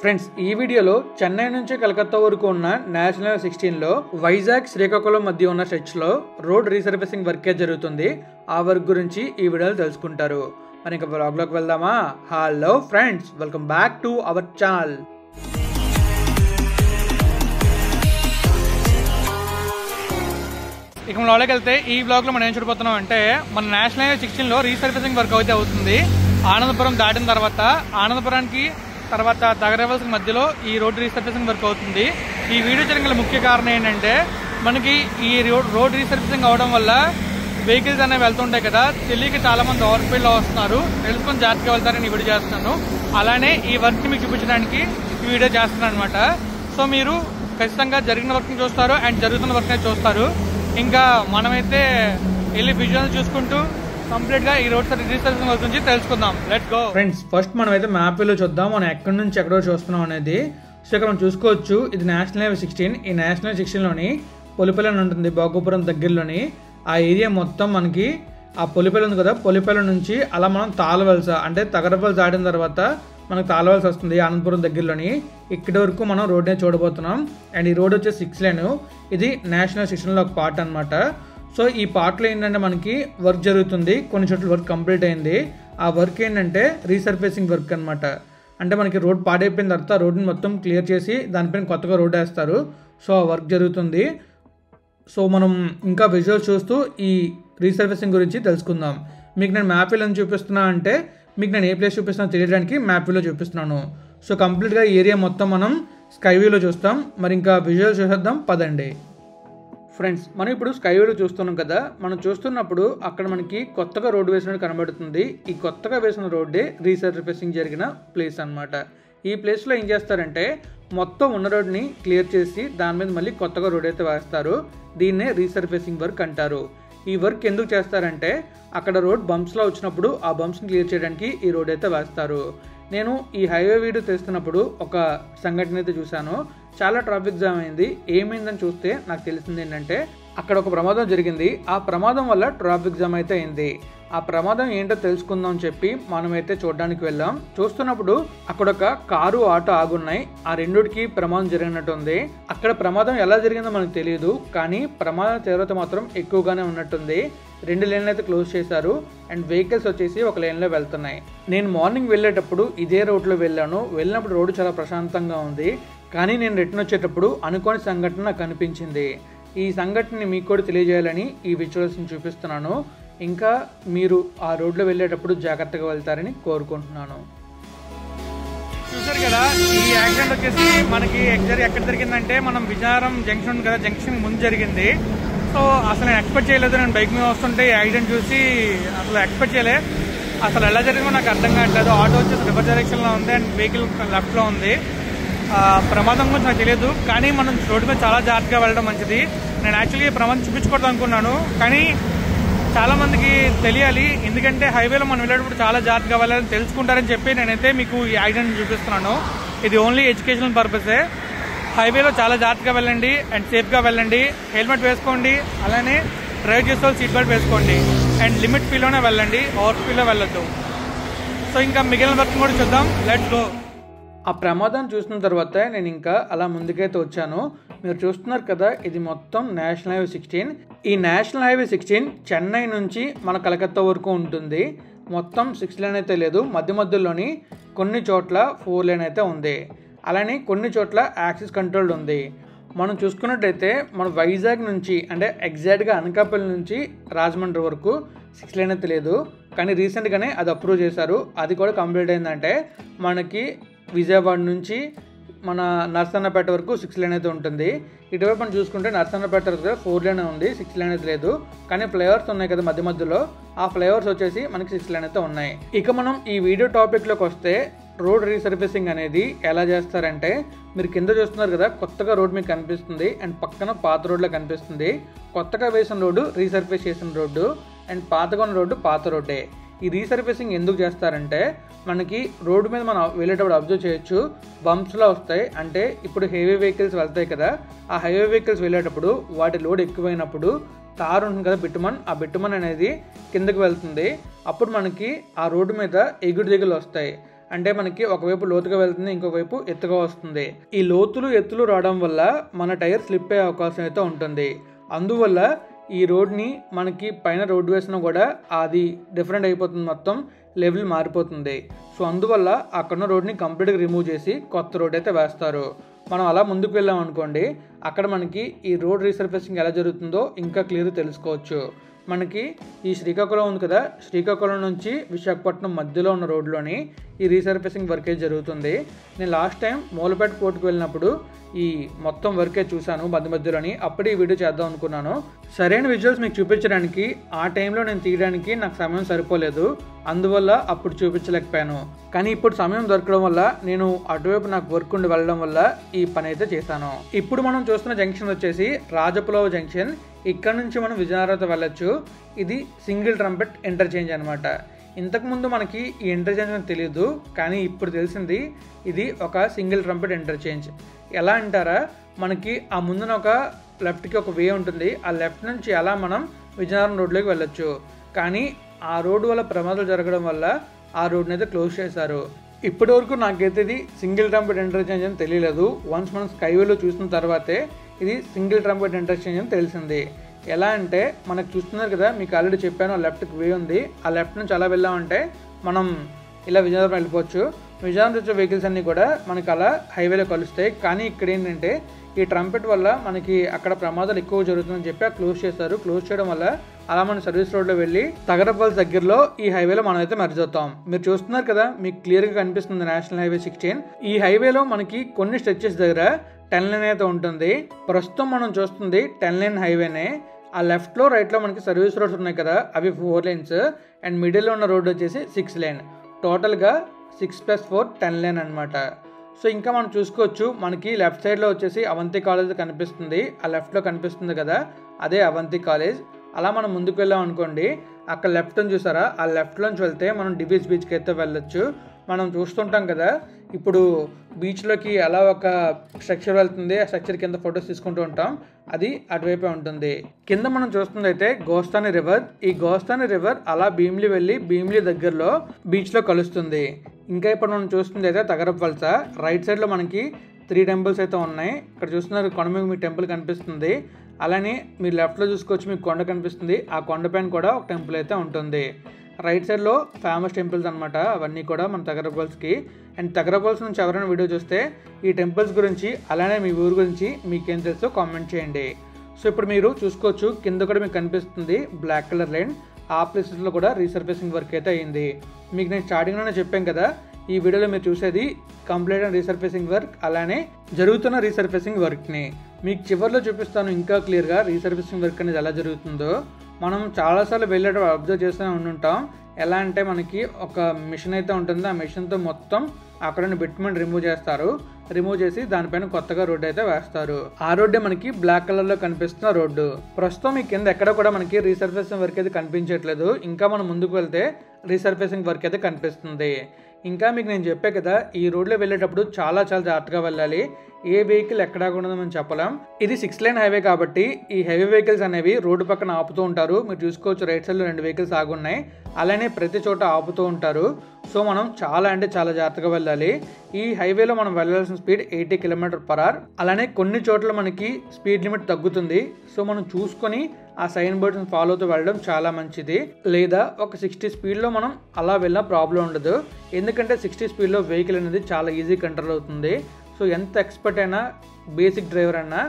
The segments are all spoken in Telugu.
ఫ్రెండ్స్, ఈ వీడియోలో చెన్నై నుంచి కలకత్తా వరకు ఉన్న నేషనల్ హైవే 16 లో వైజాగ్ శ్రీకాకుళం మధ్య ఉన్న స్ట్రెచ్ లో రోడ్ రీసర్ఫేసింగ్ వర్క్ జరుగుతుంది. ఆ వర్క్ గురించి ఈ వీడియోలో తెలుసుకుంటారు. మరి ఇంకా బ్లాగ్ లోకి వెళ్దామా? Hello friends, welcome back to our channel. ఇక మన లోకి వెళ్తే ఈ బ్లాగ్ లో మనం ఏం చూడబోతున్నాం అంటే మన నేషనల్ హైవే 16 లో రీసర్ఫేసింగ్ వర్క్ అయితే అవుతుంది. ఆనందపురం దాటిన తర్వాత ఆనందపురానికి తర్వాత తగరవల్స్ మధ్యలో ఈ రోడ్ రీసర్ఫేసింగ్ వర్క్ అవుతుంది. ఈ వీడియో చేయడం ముఖ్య కారణం ఏంటంటే మనకి ఈ రోడ్ రీసర్ఫేసింగ్ అవడం వల్ల వెహికల్స్ అనేవి వెళ్తుంటాయి కదా, తెలియక చాలా మంది ఓవర్ స్పీడ్ లో వస్తున్నారు. తెలుసుకొని జాగ్రత్తగా వెళ్తారని ఈ వీడియో చేస్తున్నాను. అలానే ఈ వర్క్ మీకు చూపించడానికి ఈ వీడియో చేస్తున్నాను అనమాట. సో మీరు ఖచ్చితంగా జరిగిన వర్క్ ని చూస్తారు అండ్ జరుగుతున్న వర్క్ ని చూస్తారు. ఇంకా మనమైతే వెళ్ళి విజువల్ చూసుకుంటూ కంప్లీట్ గా ఈ రోడ్ రీసర్ఫేసింగ్ వర్క్ గురించి తెలుసుకుందాం. Let's go. ఫ్రెండ్స్, ఫస్ట్ మనం అయితే మ్యాప్ లో చూద్దాం మనం ఎక్కడి నుంచి ఎక్కడో చూస్తున్నాం అనేది. సో ఇక్కడ మనం చూసుకోవచ్చు, ఇది నేషనల్ హైవే 16. ఈ నేషనల్ హైవే 16 లోని పొలిపల్లి అని ఉంటుంది, భోగాపురం దగ్గరలోని. ఆ ఏరియా మొత్తం మనకి ఆ పొలిపల్లి ఉంది కదా, పొలిపల్లి నుంచి అలా మనం తాళవలస అంటే తగరపల్లి దాటిన తర్వాత మనకు తాళవలస వస్తుంది అనంతపురం దగ్గరలోని. ఇక్కడి వరకు మనం రోడ్నే చూడబోతున్నాం. అండ్ ఈ రోడ్ వచ్చే 6 లేన్. ఇది నేషనల్ 16 లో ఒక పార్ట్ అనమాట. సో ఈ పార్ట్లో ఏంటంటే మనకి వర్క్ జరుగుతుంది. కొన్ని చోట్ల వర్క్ కంప్లీట్ అయింది. ఆ వర్క్ ఏంటంటే రీసర్ఫేసింగ్ వర్క్ అనమాట. అంటే మనకి రోడ్ పాడైపోయిన తర్వాత రోడ్ని మొత్తం క్లియర్ చేసి దానిపైన కొత్తగా రోడ్ వేస్తారు. సో ఆ వర్క్ జరుగుతుంది. సో మనం ఇంకా విజువల్స్ చూస్తూ ఈ రీసర్ఫేసింగ్ గురించి తెలుసుకుందాం. మీకు నేను మ్యాప్ వీలో చూపిస్తున్నా అంటే మీకు నేను ఏ ప్లేస్ చూపిస్తున్నా తెలియడానికి మ్యాప్ వీలో చూపిస్తున్నాను. సో కంప్లీట్గా ఈ ఏరియా మొత్తం మనం స్కై వ్యూలో చూస్తాం. మరి ఇంకా విజువల్స్ చూసేద్దాం పదండి. ఫ్రెండ్స్, మనం ఇప్పుడు స్కైవేలో చూస్తున్నాం కదా, మనం చూస్తున్నప్పుడు అక్కడ మనకి కొత్తగా రోడ్డు వేసినట్టు కనబడుతుంది. ఈ కొత్తగా వేసిన రోడ్డే రీసర్ఫేసింగ్ జరిగిన ప్లేస్ అనమాట. ఈ ప్లేస్లో ఏం చేస్తారంటే మొత్తం ఉన్న రోడ్ని క్లియర్ చేసి దాని మీద మళ్ళీ కొత్తగా రోడ్ అయితే వేస్తారు. దీన్నే రీసర్ఫేసింగ్ వర్క్ అంటారు. ఈ వర్క్ ఎందుకు చేస్తారంటే అక్కడ రోడ్ బంప్స్లో వచ్చినప్పుడు ఆ బంప్స్ని క్లియర్ చేయడానికి ఈ రోడ్ అయితే వేస్తారు. నేను ఈ హైవే వీడియో తెస్తున్నప్పుడు ఒక సంఘటన అయితే చూశాను. చాలా ట్రాఫిక్ జామ్ అయింది. ఏమైందని చూస్తే నాకు తెలిసింది ఏంటంటే అక్కడ ఒక ప్రమాదం జరిగింది. ఆ ప్రమాదం వల్ల ట్రాఫిక్ జామ్ అయితే అయింది. ఆ ప్రమాదం ఏంటో తెలుసుకుందాం అని చెప్పి మనమైతే చూడడానికి వెళ్ళాం. చూస్తున్నప్పుడు అక్కడ ఒక కారు ఆటో ఆగున్నాయి. ఆ రెండుకి ప్రమాదం జరిగినట్టు ఉంది. అక్కడ ప్రమాదం ఎలా జరిగిందో మనకు తెలియదు, కానీ ప్రమాదం తీవ్రత మాత్రం ఎక్కువగానే ఉన్నట్టుంది. 2 లేన్లు అయితే క్లోజ్ చేశారు అండ్ వెహికల్స్ వచ్చేసి ఒక లేన్లో వెళ్తున్నాయి. నేను మార్నింగ్ వెళ్ళేటప్పుడు ఇదే రోడ్లో వెళ్ళాను. వెళ్ళినప్పుడు రోడ్డు చాలా ప్రశాంతంగా ఉంది. కానీ నేను రిటర్న్ వచ్చేటప్పుడు అనుకోని సంఘటన నాకు అనిపించింది. ఈ సంఘటనని మీకు కూడా తెలియజేయాలని ఈ విజువల్స్ని చూపిస్తున్నాను. ఇంకా మీరు ఆ రోడ్లో వెళ్ళేటప్పుడు జాగ్రత్తగా వెళ్తారని కోరుకుంటున్నాను. చూసారు కదా, ఈ యాక్సిడెంట్ వచ్చేసి మనకి ఎక్కడ జరిగిందంటే మనం విజయనగరం జంక్షన్ ఉంది కదా, జంక్షన్ ముందు జరిగింది. సో అసలు నేను ఎక్స్పెక్ట్ చేయలేదు. నేను బైక్ మీద వస్తుంటే ఈ యాక్సిడెంట్ చూసి అసలు ఎక్స్పెక్ట్ చేయలేదు. అసలు ఎలా జరిగిందో నాకు అర్థం కావట్లేదు. ఆటో వచ్చేసి రివర్స్ డైరెక్షన్లో ఉంది అండ్ వెహికల్ లెఫ్ట్లో ఉంది. ప్రమాదం గురించి నాకు తెలియదు, కానీ మనం రోడ్డు మీద చాలా జాగ్రత్తగా వెళ్ళడం మంచిది. నేను యాక్చువల్లీ ప్రమాదం చూపించకూడదు అనుకున్నాను, కానీ చాలా మందికి తెలియాలి. ఎందుకంటే హైవేలో మనం వెళ్ళేటప్పుడు చాలా జాగ్రత్తగా వెళ్ళాలని తెలుసుకుంటారని చెప్పి నేనైతే మీకు ఈ యాక్సిడెంట్ చూపిస్తున్నాను. ఇది ఓన్లీ ఎడ్యుకేషనల్ పర్పసే. హైవేలో చాలా జాగ్రత్తగా వెళ్ళండి అండ్ సేఫ్గా వెళ్ళండి. హెల్మెట్ వేసుకోండి, అలానే డ్రైవ్ చేసే వాళ్ళు సీట్ బెల్ట్ వేసుకోండి అండ్ లిమిట్ స్పీడ్లోనే వెళ్ళండి, ఓవర్ స్పీడ్లో వెళ్ళొద్దు. సో ఇంకా మిగిలిన వర్క్ కూడా చూద్దాం. Let's go. ఆ ప్రమాదం చూసిన తర్వాత నేను ఇంకా అలా ముందుకైతే వచ్చాను. మీరు చూస్తున్నారు కదా, ఇది మొత్తం నేషనల్ హైవే 16. ఈ నేషనల్ హైవే 16 చెన్నై నుంచి మన కలకత్తా వరకు ఉంటుంది. మొత్తం 6 లేన్ అయితే లేదు, మధ్యలోని కొన్ని చోట్ల 4 లేన్ అయితే ఉంది. అలానే కొన్ని చోట్ల యాక్సిస్ కంట్రోల్డ్ ఉంది. మనం చూసుకున్నట్టయితే మన వైజాగ్ నుంచి అంటే ఎగ్జాక్ట్గా అనకాపల్లి నుంచి రాజమండ్రి వరకు 6 లేన్ అయితే లేదు, కానీ రీసెంట్గానే అది అప్రూవ్ చేశారు. అది కూడా కంప్లీట్ అయిందంటే మనకి విజయవాడ నుంచి మన నర్సన్నపేట వరకు 6 లేన్ అయితే ఉంటుంది. ఇటువైపు మనం చూసుకుంటే నర్సన్నపేట వరకు 4 లేన్ ఉంది, 6 లేన్ అయితే లేదు. కానీ ఫ్లైఓవర్స్ ఉన్నాయి కదా మధ్యలో, ఆ ఫ్లైఓవర్స్ వచ్చేసి మనకి 6 లేన్ అయితే ఉన్నాయి. ఇక మనం ఈ వీడియో టాపిక్లోకి వస్తే రోడ్ రీసర్ఫేసింగ్ అనేది ఎలా చేస్తారంటే మీరు కింద చూస్తున్నారు కదా, కొత్తగా రోడ్ మీకు కనిపిస్తుంది అండ్ పక్కన పాత రోడ్లో కనిపిస్తుంది. కొత్తగా వేసిన రోడ్డు రీసర్ఫేస్ చేసిన రోడ్డు అండ్ పాతగా ఉన్న రోడ్డు పాత రోడ్డే. ఈ రీసర్ఫేసింగ్ ఎందుకు చేస్తారంటే మనకి రోడ్డు మీద మనం వెళ్ళేటప్పుడు అబ్జర్వ్ చేయొచ్చు, బంప్స్లో వస్తాయి. అంటే ఇప్పుడు హెవీ వెహికల్స్ వెళ్తాయి కదా, ఆ హెవీ వెహికల్స్ వెళ్ళేటప్పుడు వాటి లోడ్ ఎక్కువైనప్పుడు తారు ఉంటుంది కదా బిట్టుమన్, ఆ బిట్టుమన్ అనేది కిందకి వెళ్తుంది. అప్పుడు మనకి ఆ రోడ్డు మీద ఎగుడు దిగులు వస్తాయి. అంటే మనకి ఒకవైపు లోతుగా వెళ్తుంది, ఇంకొక వైపు ఎత్తుగా వస్తుంది. ఈ లోతులు ఎత్తులు రావడం వల్ల మన టైర్ స్లిప్ అయ్యే అవకాశం అయితే ఉంటుంది. అందువల్ల ఈ రోడ్ని మనకి పైన రోడ్డు వేసినా కూడా అది డిఫరెంట్ అయిపోతుంది, మొత్తం లెవెల్ మారిపోతుంది. సో అందువల్ల అక్కడున్న రోడ్ని కంప్లీట్గా రిమూవ్ చేసి కొత్త రోడ్ అయితే వేస్తారు. మనం అలా ముందుకు వెళ్ళాం అనుకోండి, అక్కడ మనకి ఈ రోడ్ రీసర్ఫేసింగ్ ఎలా జరుగుతుందో ఇంకా క్లియర్గా తెలుసుకోవచ్చు. మనకి ఈ శ్రీకాకుళం ఉంది కదా, శ్రీకాకుళం నుంచి విశాఖపట్నం మధ్యలో ఉన్న రోడ్లోని ఈ రీసర్ఫేసింగ్ వర్కే జరుగుతుంది. నేను లాస్ట్ టైం మూలపేట కోర్టుకు వెళ్ళినప్పుడు ఈ మొత్తం వర్కే చూశాను మధ్యలోని. అప్పుడే ఈ వీడియో చేద్దాం అనుకున్నాను. సరైన విజువల్స్ మీకు చూపించడానికి ఆ టైంలో నేను తీయడానికి నాకు సమయం సరిపోలేదు, అందువల్ల అప్పుడు చూపించలేకపోయాను. కానీ ఇప్పుడు సమయం దొరకడం వల్ల నేను అటువైపు నాకు వర్క్ ఉండి వెళ్ళడం వల్ల ఈ పని అయితే చేశాను. ఇప్పుడు మనం చూస్తున్న జంక్షన్ వచ్చేసి రాజపులవ జంక్షన్. ఇక్కడ నుంచి మనం విజయనగరం వెళ్ళొచ్చు. ఇది సింగిల్ ట్రంపెట్ ఇంటర్చేంజ్ అనమాట. ఇంతకుముందు మనకి ఈ ఇంటర్చేంజ్ అని తెలియదు, కానీ ఇప్పుడు తెలిసింది ఇది ఒక సింగిల్ ట్రంపెట్ ఇంటర్చేంజ్. ఎలా అంటారా, మనకి ఆ ముందున ఒక లెఫ్ట్కి ఒక వే ఉంటుంది, ఆ లెఫ్ట్ నుంచి అలా మనం విజయనగరం రోడ్లోకి వెళ్ళొచ్చు. కానీ ఆ రోడ్డు వల్ల ప్రమాదాలు జరగడం వల్ల ఆ రోడ్ని అయితే క్లోజ్ చేశారు. ఇప్పటి వరకు నాకైతే ఇది సింగిల్ ట్రంపెట్ ఇంటర్చేంజ్ అని తెలియలేదు. వన్స్ మనం స్కైవేలో చూసిన తర్వాతే ఇది సింగిల్ ట్రంపెట్ ఇంటర్చేంజ్ అని తెలిసింది. ఎలా అంటే మనకు చూస్తున్నారు కదా, మీకు ఆల్రెడీ చెప్పాను ఆ లెఫ్ట్కి వే ఉంది, ఆ లెఫ్ట్ నుంచి అలా వెళ్ళామంటే మనం ఇలా విజయనగరం వెళ్ళిపోవచ్చు. విజయనగరం వచ్చే వెహికల్స్ అన్నీ కూడా మనకి అలా హైవేలో కలుస్తాయి. కానీ ఇక్కడ ఏంటంటే ఈ ట్రంపెట్ వల్ల మనకి అక్కడ ప్రమాదాలు ఎక్కువ జరుగుతుందని చెప్పి క్లోజ్ చేస్తారు. క్లోజ్ చేయడం వల్ల అలా మనం సర్వీస్ రోడ్లో వెళ్ళి తగరపల్లి దగ్గరలో ఈ హైవేలో మనం అయితే మెర్జ్ అవుతాం. మీరు చూస్తున్నారు కదా, మీకు క్లియర్గా కనిపిస్తుంది నేషనల్ హైవే 16. ఈ హైవేలో మనకి కొన్ని స్ట్రెచెస్ దగ్గర 10 లేన్ అయితే ఉంటుంది. ప్రస్తుతం మనం చూస్తుంది 10 లేన్ హైవేనే. ఆ లెఫ్ట్లో రైట్లో మనకి సర్వీస్ రోడ్స్ ఉన్నాయి కదా, అవి 4 లేన్స్, అండ్ మిడిల్లో ఉన్న రోడ్ వచ్చేసి 6 లేన్. టోటల్గా 6+4 10 లేన్ అనమాట. సో ఇంకా మనం చూసుకోవచ్చు, మనకి లెఫ్ట్ సైడ్లో వచ్చేసి అవంతి కాలేజ్ కనిపిస్తుంది. ఆ లెఫ్ట్లో కనిపిస్తుంది కదా, అదే అవంతి కాలేజ్. అలా మనం ముందుకు వెళ్ళాం అనుకోండి, అక్కడ లెఫ్ట్ అని చూసారా, ఆ లెఫ్ట్లోంచి వెళ్తే మనం డిబీచ్ బీచ్కి అయితే వెళ్ళొచ్చు. మనం చూస్తుంటాం కదా ఇప్పుడు బీచ్లోకి అలా ఒక స్ట్రక్చర్ వెళ్తుంది, ఆ స్ట్రక్చర్ కింద ఫొటోస్ తీసుకుంటూ ఉంటాం, అది అటువైపే ఉంటుంది. కింద మనం చూస్తుంది అయితే గోస్తాని రివర్. ఈ గోస్తాని రివర్ అలా భీమిలి వెళ్ళి భీమిలి దగ్గరలో బీచ్లో కలుస్తుంది. ఇంకా ఇప్పుడు మనం చూస్తుంది అయితే తగరపల్స. రైట్ సైడ్లో మనకి 3 టెంపుల్స్ అయితే ఉన్నాయి. ఇక్కడ చూస్తున్నారు కొండ మీకు టెంపుల్ కనిపిస్తుంది. అలానే మీరు లెఫ్ట్లో చూసుకోవచ్చు, మీకు కొండ కనిపిస్తుంది. ఆ కొండపైన కూడా ఒక టెంపుల్ అయితే ఉంటుంది. రైట్ సైడ్లో ఫేమస్ టెంపుల్స్ అనమాట అవన్నీ కూడా మన తగరపల్స్కి. అండ్ తగరపల్స్ నుంచి ఎవరైనా వీడియో చూస్తే ఈ టెంపుల్స్ గురించి అలానే మీ ఊరు గురించి మీకేం తెలుసో కామెంట్ చేయండి. సో ఇప్పుడు మీరు చూసుకోవచ్చు, కింద కూడా మీకు కనిపిస్తుంది బ్లాక్ కలర్ లైన్. ఆ ప్లేసెస్లో కూడా రీసర్ఫేసింగ్ వర్క్ అయితే అయింది. మీకు నేను స్టార్టింగ్లోనే చెప్పాను కదా, ఈ వీడియోలో మీరు చూసేది కంప్లీట్ అండ్ రీసర్ఫేసింగ్ వర్క్, అలానే జరుగుతున్న రీసర్ఫేసింగ్ వర్క్ని మీకు చివరిలో చూపిస్తాను ఇంకా క్లియర్గా రీసర్ఫేసింగ్ వర్క్ అనేది ఎలా జరుగుతుందో. మనం చాలాసార్లు వెళ్ళేటప్పుడు అబ్జర్వ్ చేస్తూనే ఉండుంటాం. ఎలా అంటే మనకి ఒక మిషన్ అయితే ఉంటుంది, ఆ మిషన్తో మొత్తం అక్కడ బిట్మెంట్ రిమూవ్ చేస్తారు. రిమూవ్ చేసి దానిపైన కొత్తగా రోడ్డు అయితే వేస్తారు. ఆ రోడ్డే మనకి బ్లాక్ కలర్లో కనిపిస్తున్న రోడ్డు. ప్రస్తుతం ఈ కింద ఎక్కడ కూడా మనకి రీసర్ఫేసింగ్ వర్క్ అయితే కనిపించట్లేదు. ఇంకా మనం ముందుకు వెళ్తే రీసర్ఫేసింగ్ వర్క్ అయితే కనిపిస్తుంది. ఇంకా మీకు నేను చెప్పే కదా, ఈ రోడ్లో వెళ్ళేటప్పుడు చాలా జాగ్రత్తగా వెళ్ళాలి. ఏ వెహికల్ ఎక్కడా కూడా మనం చెప్పలేం. ఇది 6 లేన్ హైవే కాబట్టి ఈ హెవీ వెహికల్స్ అనేవి రోడ్డు పక్కన ఆపుతూ ఉంటారు. మీరు చూసుకోవచ్చు, రైట్ సైడ్లో 2 వెహికల్స్ ఆగున్నాయి. అలానే ప్రతి చోట ఆపుతూ ఉంటారు. సో మనం చాలా జాగ్రత్తగా వెళ్ళాలి. ఈ హైవేలో మనం వెళ్ళాల్సిన స్పీడ్ 80 km/h. అలానే కొన్ని చోట్ల మనకి స్పీడ్ లిమిట్ తగ్గుతుంది. సో మనం చూసుకొని ఆ సైన్ బోర్డ్స్ని ఫాలో అవుతూ వెళ్ళడం చాలా మంచిది. లేదా ఒక 60 స్పీడ్లో మనం అలా వెళ్ళినా ప్రాబ్లం ఉండదు. ఎందుకంటే 60 స్పీడ్లో వెహికల్ అనేది చాలా ఈజీ కంట్రోల్ అవుతుంది. సో ఎంత ఎక్స్పర్ట్ అయినా, బేసిక్ డ్రైవర్ అయినా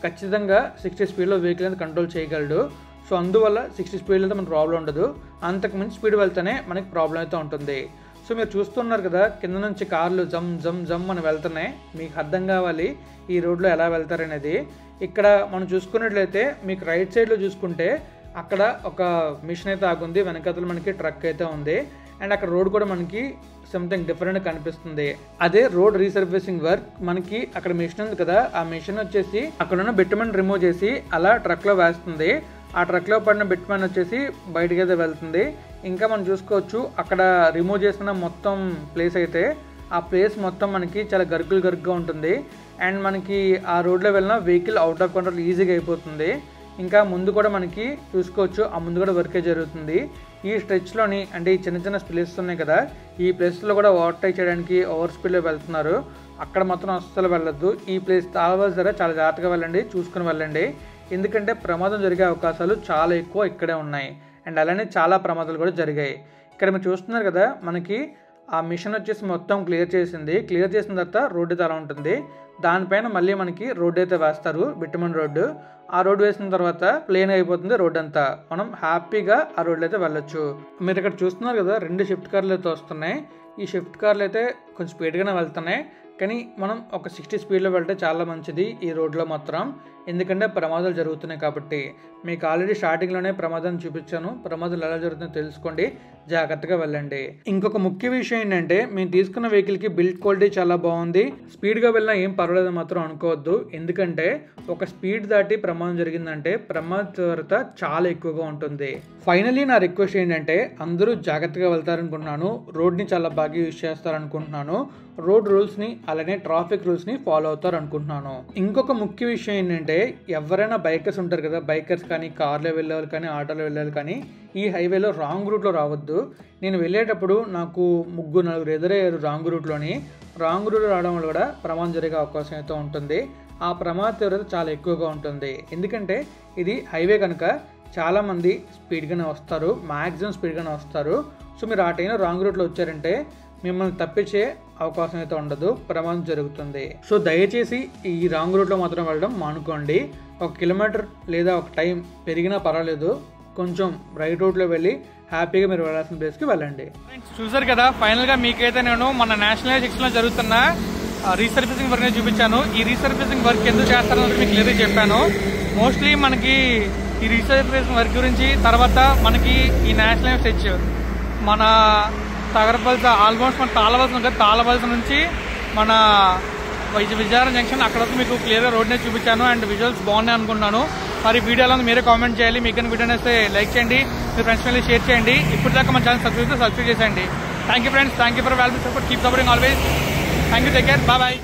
ఖచ్చితంగా 60 స్పీడ్లో వెహికల్ అనేది కంట్రోల్ చేయగలడు. సో అందువల్ల 60 స్పీడ్ అయితే మనకు ప్రాబ్లం ఉండదు. అంతకు మించి స్పీడ్ వెళ్తేనే మనకి ప్రాబ్లం అయితే ఉంటుంది. సో మీరు చూస్తున్నారు కదా, కింద నుంచి కార్లు జమ్ అని వెళ్తున్నాయి. మీకు అర్థం కావాలి ఈ రోడ్లో ఎలా వెళ్తారనేది. ఇక్కడ మనం చూసుకున్నట్లయితే మీకు రైట్ సైడ్లో చూసుకుంటే అక్కడ ఒక మిషన్ అయితే ఆగుంది, వెనకాతలు మనకి ట్రక్ అయితే ఉంది. అండ్ అక్కడ రోడ్ కూడా మనకి సంథింగ్ డిఫరెంట్ కనిపిస్తుంది. అదే రోడ్ రీసర్ఫేసింగ్ వర్క్. మనకి అక్కడ మిషన్ ఉంది కదా, ఆ మిషన్ వచ్చేసి అక్కడ ఉన్న బిట్మెంట్ రిమూవ్ చేసి అలా ట్రక్లో వేస్తుంది. ఆ ట్రక్లో పడిన బిట్మెంట్ వచ్చేసి బయటకి అయితే వెళ్తుంది. ఇంకా మనం చూసుకోవచ్చు, అక్కడ రిమూవ్ చేసిన మొత్తం ప్లేస్ అయితే ఆ ప్లేస్ మొత్తం మనకి చాలా గరుగ్గా ఉంటుంది. అండ్ మనకి ఆ రోడ్లో వెళ్ళిన వెహికల్ అవుట్ ఆఫ్ కంట్రోల్ ఈజీగా అయిపోతుంది. ఇంకా ముందు కూడా మనకి చూసుకోవచ్చు, ఆ ముందు కూడా వర్కే జరుగుతుంది. ఈ స్ట్రెచ్లోని అంటే ఈ చిన్న చిన్న ప్లేసెస్ ఉన్నాయి కదా, ఈ ప్లేస్లో కూడా ఓవర్టేక్ చేయడానికి ఓవర్ స్పీడ్లో వెళ్తున్నారు. అక్కడ మాత్రం అస్సలు వెళ్ళొద్దు. ఈ ప్లేస్ తాళవాల్సి సరే చాలా జాగ్రత్తగా వెళ్ళండి, చూసుకుని వెళ్ళండి. ఎందుకంటే ప్రమాదం జరిగే అవకాశాలు చాలా ఎక్కువ ఇక్కడే ఉన్నాయి. అండ్ అలానే చాలా ప్రమాదాలు కూడా జరిగాయి. ఇక్కడ మీరు చూస్తున్నారు కదా, మనకి ఆ మిషన్ వచ్చేసి మొత్తం క్లియర్ చేసింది. క్లియర్ చేసిన తర్వాత రోడ్డు అయితే అలా ఉంటుంది. దానిపైన మళ్ళీ మనకి రోడ్డు అయితే వేస్తారు, బిట్టుమన్ రోడ్డు. ఆ రోడ్డు వేసిన తర్వాత ప్లేన్ అయిపోతుంది రోడ్ అంతా. మనం హ్యాపీగా ఆ రోడ్లు అయితే వెళ్ళొచ్చు. మీరు ఇక్కడ చూస్తున్నారు కదా, 2 షిఫ్ట్ కార్లు అయితే వస్తున్నాయి. ఈ షిఫ్ట్ కార్లు అయితే కొంచెం స్పీడ్గానే వెళ్తున్నాయి. కానీ మనం ఒక 60 స్పీడ్లో వెళ్తే చాలా మంచిది ఈ రోడ్లో మాత్రం. ఎందుకంటే ప్రమాదాలు జరుగుతున్నాయి కాబట్టి. మీకు ఆల్రెడీ స్టార్టింగ్లోనే ప్రమాదాన్ని చూపించాను. ప్రమాదాలు ఎలా జరుగుతుందో తెలుసుకోండి, జాగ్రత్తగా వెళ్ళండి. ఇంకొక ముఖ్య విషయం ఏంటంటే, మేము తీసుకున్న వెహికల్కి బిల్డ్ క్వాలిటీ చాలా బాగుంది. స్పీడ్గా వెళ్ళినా ఏం పర్వాలేదు మాత్రం అనుకోవద్దు. ఎందుకంటే ఒక స్పీడ్ దాటి ప్రమాదం జరిగిందంటే ప్రమాద తీవ్రత చాలా ఎక్కువగా ఉంటుంది. ఫైనలీ నా రిక్వెస్ట్ ఏంటంటే, అందరూ జాగ్రత్తగా వెళ్తారనుకుంటున్నాను. రోడ్ని చాలా బాగా యూజ్ చేస్తారనుకుంటున్నాను. రోడ్ రూల్స్ని అలానే ట్రాఫిక్ రూల్స్ని ఫాలో అవుతారు అనుకుంటున్నాను. ఇంకొక ముఖ్య విషయం ఏంటంటే, ఎవరైనా బైకర్స్ ఉంటారు కదా, బైకర్స్ కానీ కార్లో వెళ్ళేవాళ్ళు కానీ ఆటోలో వెళ్ళేవాళ్ళు కానీ ఈ హైవేలో రాంగ్ రూట్లో రావద్దు. నేను వెళ్ళేటప్పుడు నాకు 3-4 ఎదురయ్యారు రాంగ్ రూట్లోని. రాంగ్ రూట్లో రావడం వల్ల కూడా ప్రమాదం జరిగే అవకాశం అయితే ఉంటుంది. ఆ ప్రమాద తీవ్రత చాలా ఎక్కువగా ఉంటుంది. ఎందుకంటే ఇది హైవే కనుక చాలామంది స్పీడ్గానే వస్తారు, మ్యాక్సిమం స్పీడ్గానే వస్తారు. సో మీరు ఆ టైంలో రాంగ్ రూట్లో వచ్చారంటే మిమ్మల్ని తప్పించే అవకాశం అయితే ఉండదు, ప్రమాదం జరుగుతుంది. సో దయచేసి ఈ రాంగ్ రూట్లో మాత్రం వెళ్ళడం మానుకోండి. 1 కిలోమీటర్ లేదా ఒక టైం పెరిగినా పర్వాలేదు, కొంచెం రైట్ రూట్లో వెళ్ళి హ్యాపీగా మీరు వెళ్ళాల్సిన ప్లేస్కి వెళ్ళండి. చూసారు కదా, ఫైనల్గా మీకైతే నేను మన నేషనల్ హైవే 6లో జరుగుతున్న రీసర్ఫేసింగ్ వర్క్ చూపించాను. ఈ రీసర్ఫేసింగ్ వర్క్ ఎందుకు చేస్తారన్నది మీకు క్లియర్గా చెప్పాను. మోస్ట్లీ మనకి ఈ రీసర్ఫేసింగ్ వర్క్ గురించి, తర్వాత మనకి ఈ నేషనల్ హైవే స్ట్రెచ్ మన తగరపల్స ఆల్మోస్ట్ మన తాళవలస నుంచి మన విజయనగరం జంక్షన్ అక్కడ వరకు మీకు క్లియర్గా రోడ్నే చూపించాను. అండ్ విజువల్స్ బాగున్నాయి అనుకుంటున్నాను. మరి వీడియోలో మీరే కామెంట్ చేయాలి. మీకు వీడియో నచ్చితే లైక్ చేయండి, మీ ఫ్రెండ్స్ మళ్ళీ షేర్ చేయండి. ఇప్పుడు దాకా మన ఛానల్ సబ్స్క్రైబ్ చేసేయండి. Thank you friends, thank you for valuable support. Keep supporting always. Thank you, take care, bye bye.